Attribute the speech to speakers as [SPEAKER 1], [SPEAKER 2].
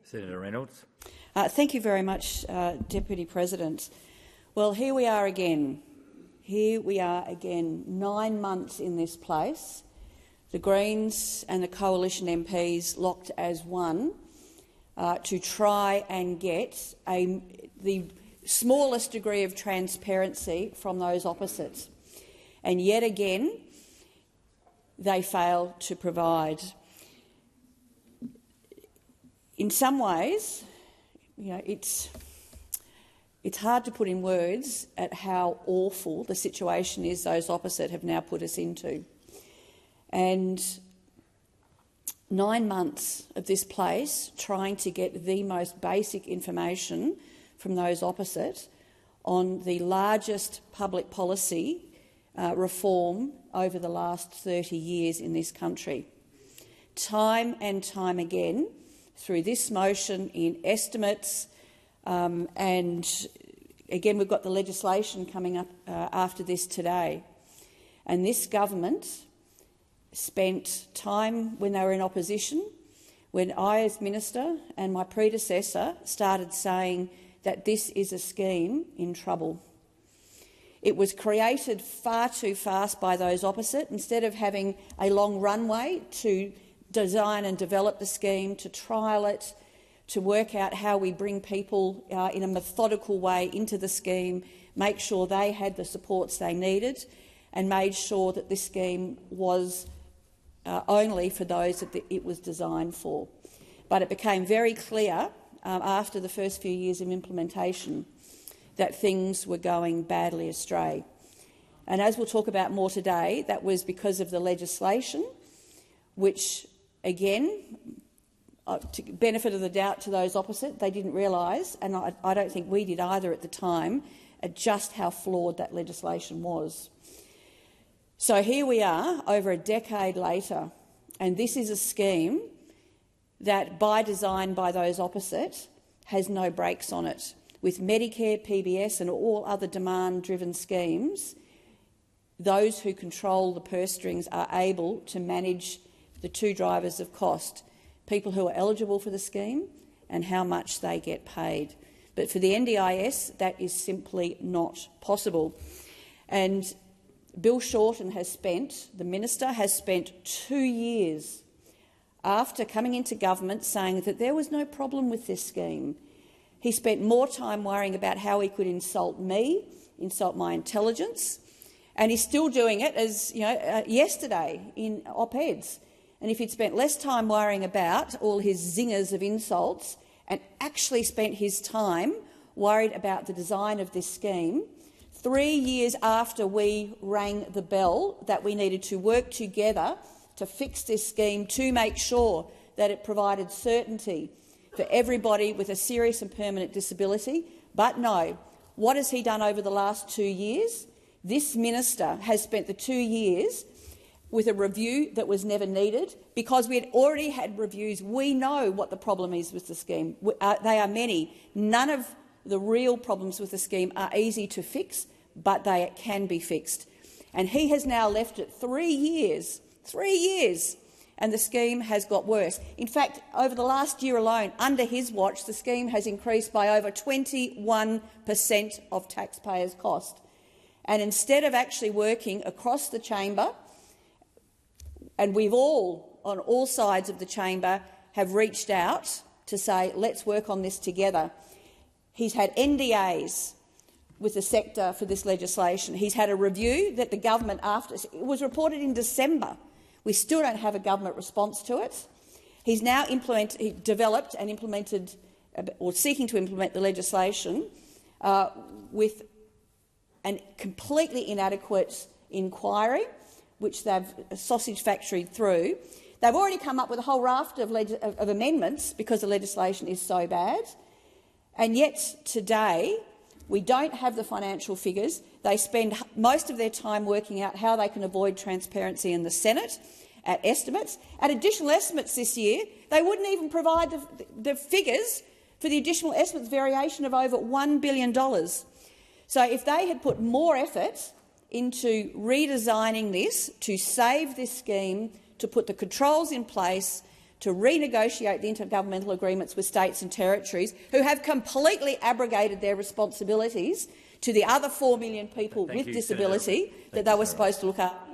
[SPEAKER 1] Senator Reynolds.
[SPEAKER 2] Thank you very much, Deputy President. Well, here we are again. Here we are again, 9 months in this place. The Greens and the Coalition MPs locked as one to try and get the smallest degree of transparency from those opposites. And yet again, they fail to provide. In some ways, it's hard to put in words at how awful the situation is those opposite have now put us into. And 9 months of this place trying to get the most basic information from those opposite on the largest public policy reform over the last 30 years in this country. Time and time again, through this motion, in estimates, and again we've got the legislation coming up after this today. And this government spent time when they were in opposition, when I as minister and my predecessor started saying that this is a scheme in trouble. It was created far too fast by those opposite. Instead of having a long runway to design and develop the scheme, to trial it, to work out how we bring people in a methodical way into the scheme, make sure they had the supports they needed, and made sure that this scheme was only for those that it was designed for. But it became very clear after the first few years of implementation that things were going badly astray. And as we'll talk about more today, that was because of the legislation, which, again, to benefit of the doubt to those opposite, they didn't realise, and I don't think we did either at the time, just how flawed that legislation was. So here we are, over a decade later, and this is a scheme that, by design by those opposite, has no brakes on it. With Medicare, PBS and all other demand-driven schemes, those who control the purse strings are able to manage the two drivers of cost, people who are eligible for the scheme and how much they get paid. But for the NDIS, that is simply not possible. And Bill Shorten the Minister has spent 2 years after coming into government saying that there was no problem with this scheme. He spent more time worrying about how he could insult me, insult my intelligence, and he's still doing it, as yesterday in op-eds. And if he'd spent less time worrying about all his zingers of insults and actually spent his time worried about the design of this scheme, 3 years after we rang the bell that we needed to work together to fix this scheme to make sure that it provided certainty for everybody with a serious and permanent disability. But no, what has he done over the last 2 years? This minister has spent the 2 years with a review that was never needed because we had already had reviews. We know what the problem is with the scheme. They are many. None of the real problems with the scheme are easy to fix, but they can be fixed. And he has now left it 3 years, and the scheme has got worse. In fact, over the last year alone, under his watch, the scheme has increased by over 21% of taxpayers' cost. And instead of actually working across the chamber, and we've all, on all sides of the chamber, have reached out to say, let's work on this together. He's had NDAs with the sector for this legislation. He's had a review that the government, after it was reported in December, we still don't have a government response to it. He's now developed and implemented, or seeking to implement, the legislation with a completely inadequate inquiry, which they've sausage factoried through. They've already come up with a whole raft of amendments because the legislation is so bad. And yet today we don't have the financial figures. They spend most of their time working out how they can avoid transparency in the Senate at estimates. At additional estimates this year, they wouldn't even provide the figures for the additional estimates variation of over $1 billion. So if they had put more effort into redesigning this to save this scheme, to put the controls in place, to renegotiate the intergovernmental agreements with states and territories who have completely abrogated their responsibilities to the other 4 million people with disability that they were supposed to look after.